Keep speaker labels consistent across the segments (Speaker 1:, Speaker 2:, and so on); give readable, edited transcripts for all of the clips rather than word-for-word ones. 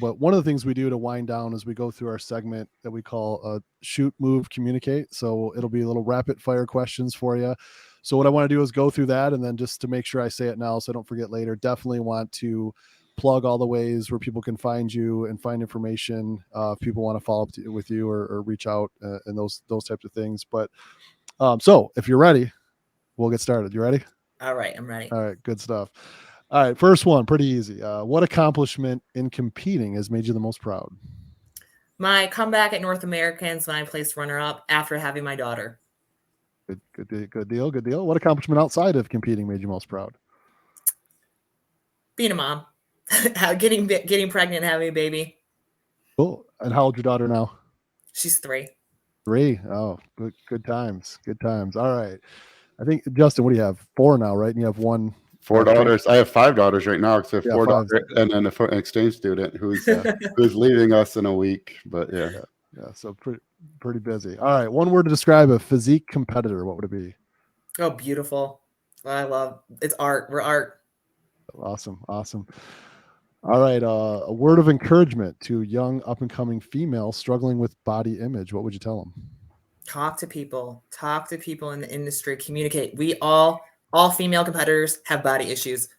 Speaker 1: but one of the things we do to wind down is we go through our segment that we call shoot, move, communicate. So it'll be little rapid fire questions for you. So what I want to do is go through that, and then just to make sure I say it now so I don't forget later, definitely want to plug all the ways where people can find you and find information if people want to follow up with you or reach out and those types of things. But so if you're ready, we'll get started. You ready?
Speaker 2: All right, I'm ready.
Speaker 1: All right, good stuff. All right, first one, pretty easy. What accomplishment in competing has made you the most proud?
Speaker 2: My comeback at North Americans when I placed runner-up after having my daughter.
Speaker 1: Good deal. What accomplishment outside of competing made you most proud?
Speaker 2: Being a mom, getting pregnant, and having a baby.
Speaker 1: Cool. And how old's your daughter now?
Speaker 2: She's 3.
Speaker 1: 3. Oh, good times. All right. I think, Justin, what do you have? 4 now, right? And you have 1.
Speaker 3: 4 daughters. I have 5 daughters right now, because I have 4
Speaker 1: 5.
Speaker 3: daughters and then an exchange student who's leaving us in a week. But yeah.
Speaker 1: So pretty busy. All right. One word to describe a physique competitor. What would it be?
Speaker 2: Oh, beautiful. I love it's art. We're art.
Speaker 1: Awesome. All right. A word of encouragement to young up and coming females struggling with body image. What would you tell them?
Speaker 2: Talk to people in the industry, communicate. We all female competitors have body issues.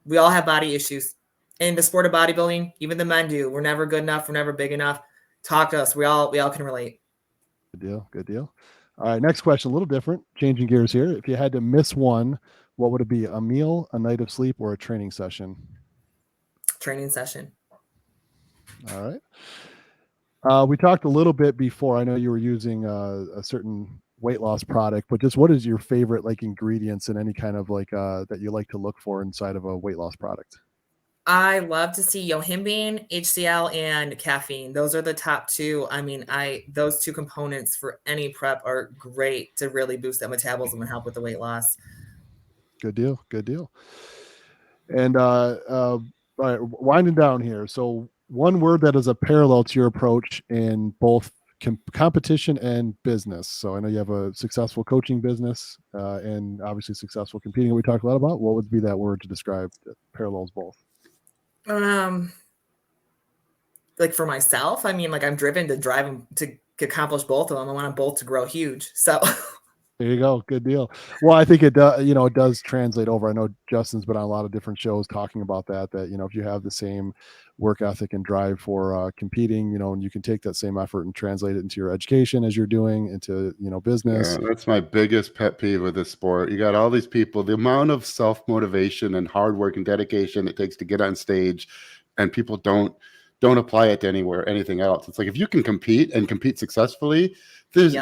Speaker 2: We all have body issues in the sport of bodybuilding. Even the men do. We're never good enough. We're never big enough. Talk to us. We all can relate.
Speaker 1: Good deal. All right. Next question, a little different, changing gears here. If you had to miss one, what would it be? A meal, a night of sleep, or a training session?
Speaker 2: Training session.
Speaker 1: All right. We talked a little bit before. I know you were using a certain weight loss product, but just what is your favorite ingredients in any kind of that you like to look for inside of a weight loss product?
Speaker 2: I love to see yohimbine, HCl, and caffeine. Those are the top 2. I mean, those 2 components for any prep are great to really boost that metabolism and help with the weight loss.
Speaker 1: Good deal. And all right, winding down here. So one word that is a parallel to your approach in both competition and business. So I know you have a successful coaching business and obviously successful competing. We talked a lot about. What would be that word to describe that parallels both?
Speaker 2: For myself, I mean, I'm driven to accomplish both of them. I want them both to grow huge. So
Speaker 1: there you go. Good deal. Well, I think it does, it does translate over. I know Justin's been on a lot of different shows talking about that, if you have the same work ethic and drive for competing, and you can take that same effort and translate it into your education as you're doing into, business.
Speaker 3: Yeah, that's my biggest pet peeve with this sport. You got all these people, the amount of self-motivation and hard work and dedication it takes to get on stage, and people don't apply it to anything else. It's if you can compete successfully, there's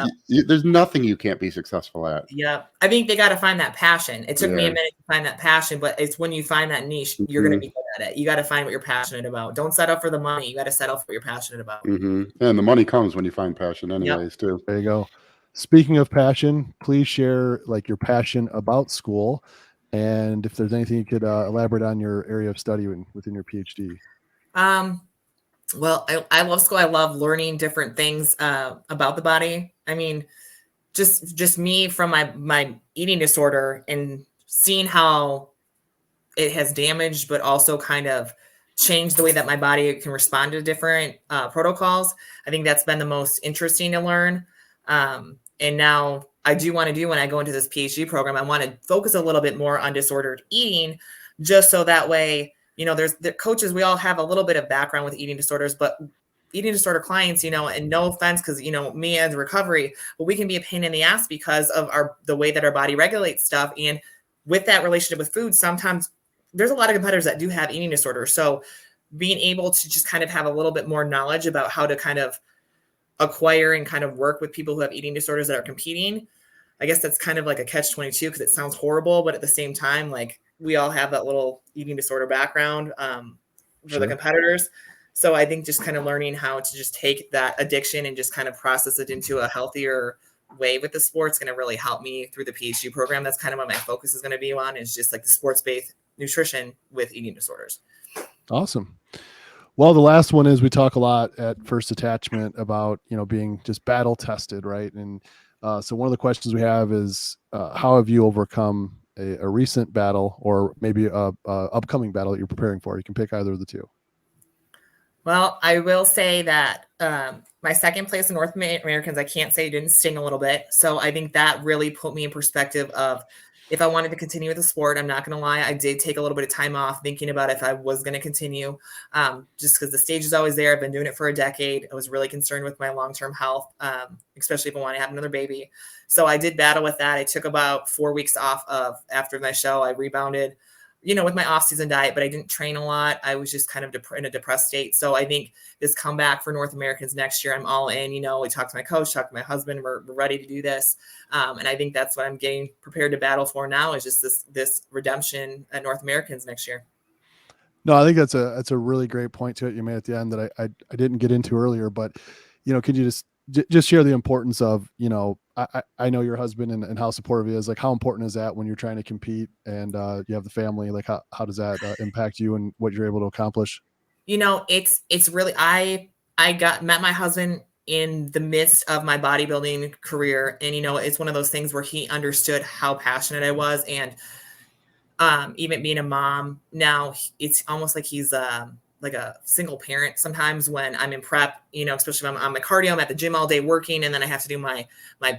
Speaker 3: nothing you can't be successful at.
Speaker 2: Yeah. I think they got to find that passion. It took me a minute to find that passion, but it's when you find that niche, you're going to be good at it. You got to find what you're passionate about. Don't set up for the money. You got to settle for what you're passionate about.
Speaker 3: And the money comes when you find passion anyways, too.
Speaker 1: There you go. Speaking of passion, please share your passion about school. And if there's anything you could elaborate on your area of study within your PhD.
Speaker 2: Well, I love school. I love learning different things about the body. I mean, just me from my eating disorder and seeing how it has damaged, but also kind of changed the way that my body can respond to different protocols. I think that's been the most interesting to learn. And now I do want to do, when I go into this PhD program, I want to focus a little bit more on disordered eating, just so that way, there's the coaches, we all have a little bit of background with eating disorders, but eating disorder clients, and no offense, because, me as recovery, but we can be a pain in the ass because of the way that our body regulates stuff. And with that relationship with food, sometimes there's a lot of competitors that do have eating disorders. So being able to just kind of have a little bit more knowledge about how to kind of acquire and kind of work with people who have eating disorders that are competing, I guess that's kind of like a catch-22, because it sounds horrible, but at the same time, we all have that little eating disorder background for the competitors. So I think just kind of learning how to just take that addiction and just kind of process it into a healthier way with the sport is going to really help me through the PhD program. That's kind of what my focus is going to be on, is just the sports-based nutrition with eating disorders.
Speaker 1: Awesome. Well, the last one is, we talk a lot at First Detachment about, being just battle tested, right? And so one of the questions we have is, how have you overcome a recent battle, or maybe a upcoming battle that you're preparing for? You can pick either of the two.
Speaker 2: Well, I will say that my second place in North Americans, I can't say didn't sting a little bit. So I think that really put me in perspective of if I wanted to continue with the sport. I'm not going to lie, I did take a little bit of time off thinking about if I was going to continue, just because the stage is always there. I've been doing it for a decade. I was really concerned with my long-term health, especially if I want to have another baby. So I did battle with that. I took about 4 weeks off after my show. I rebounded, with my off-season diet, but I didn't train a lot. I was just kind of in a depressed state. So I think this comeback for North Americans next year, I'm all in. We talked to my coach, talked to my husband. We're ready to do this. And I think that's what I'm getting prepared to battle for now, is just this redemption at North Americans next year.
Speaker 1: No, I think that's a really great point to it you made at the end that I didn't get into earlier, but could you just share the importance of, I know your husband and how supportive he is. Like, how important is that when you're trying to compete and you have the family? Like, how does that impact you and what you're able to accomplish?
Speaker 2: It's really, I met my husband in the midst of my bodybuilding career. And, it's one of those things where he understood how passionate I was. And even being a mom now, it's almost like he's like a single parent sometimes when I'm in prep, especially if I'm on my cardio, I'm at the gym all day working, and then I have to do my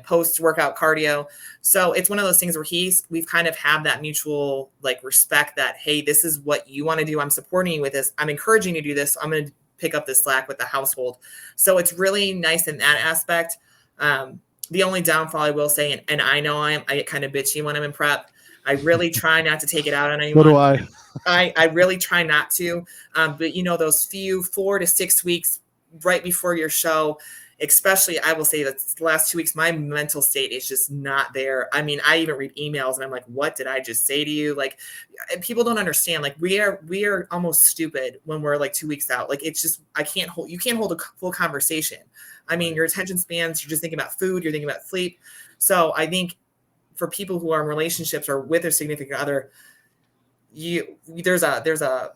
Speaker 2: post-workout cardio. So it's one of those things where we've kind of have that mutual respect that, hey, this is what you want to do. I'm supporting you with this. I'm encouraging you to do this. I'm going to pick up the slack with the household. So it's really nice in that aspect. The only downfall I will say, and I know I get kind of bitchy when I'm in prep. I really try not to take it out on anyone.
Speaker 1: So do I.
Speaker 2: I really try not to. But those few 4 to 6 weeks right before your show, especially, I will say that the last 2 weeks, my mental state is just not there. I mean, I even read emails and I'm like, what did I just say to you? People don't understand. We are almost stupid when we're 2 weeks out. It's just, you can't hold a full conversation. I mean, your attention spans, you're just thinking about food, you're thinking about sleep. So I think for people who are in relationships or with their significant other, there's a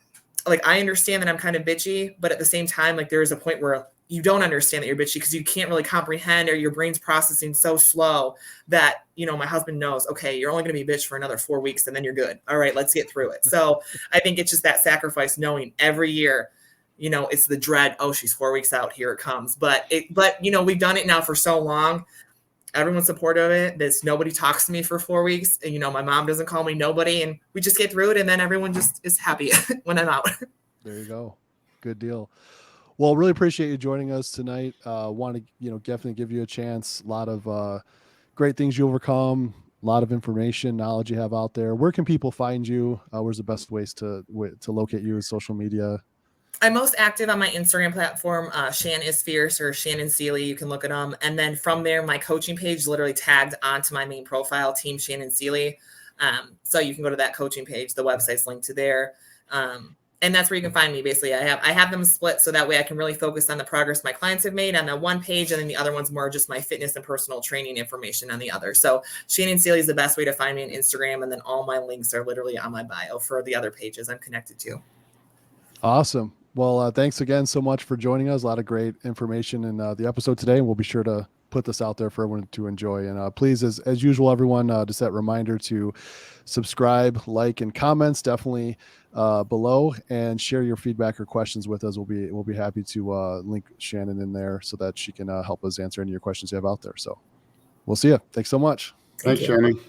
Speaker 2: I understand that I'm kind of bitchy, but at the same time, there's a point where you don't understand that you're bitchy because you can't really comprehend, or your brain's processing so slow that, my husband knows, okay, you're only going to be bitch for another 4 weeks and then you're good. All right, let's get through it. So I think it's just that sacrifice, knowing every year, it's the dread. Oh, she's 4 weeks out. Here it comes. But we've done it now for so long. Everyone's supportive of it. Nobody talks to me for 4 weeks. And, my mom doesn't call me, nobody. And we just get through it. And then everyone just is happy when I'm out.
Speaker 1: There you go. Good deal. Well, really appreciate you joining us tonight. Want to, definitely give you a chance. A lot of great things you overcome, a lot of information, knowledge you have out there. Where can people find you? Where's the best ways to locate you with social media?
Speaker 2: I'm most active on my Instagram platform, Shan is Fierce, or Shannon Seeley. You can look at them. And then from there, my coaching page literally tagged onto my main profile, Team Shannon Seeley. So you can go to that coaching page. The website's linked to there. And that's where you can find me. Basically, I have them split so that way I can really focus on the progress my clients have made on the one page, and then the other one's more just my fitness and personal training information on the other. So Shannon Seeley is the best way to find me on Instagram, and then all my links are literally on my bio for the other pages I'm connected to.
Speaker 1: Awesome. Well, thanks again so much for joining us. A lot of great information in the episode today, and we'll be sure to put this out there for everyone to enjoy. And please, as usual, everyone, just that reminder to subscribe, like, and comments definitely below, and share your feedback or questions with us. We'll be happy to link Shannon in there so that she can help us answer any of your questions you have out there. So we'll see you. Thanks so much.
Speaker 3: Thanks, Shannon.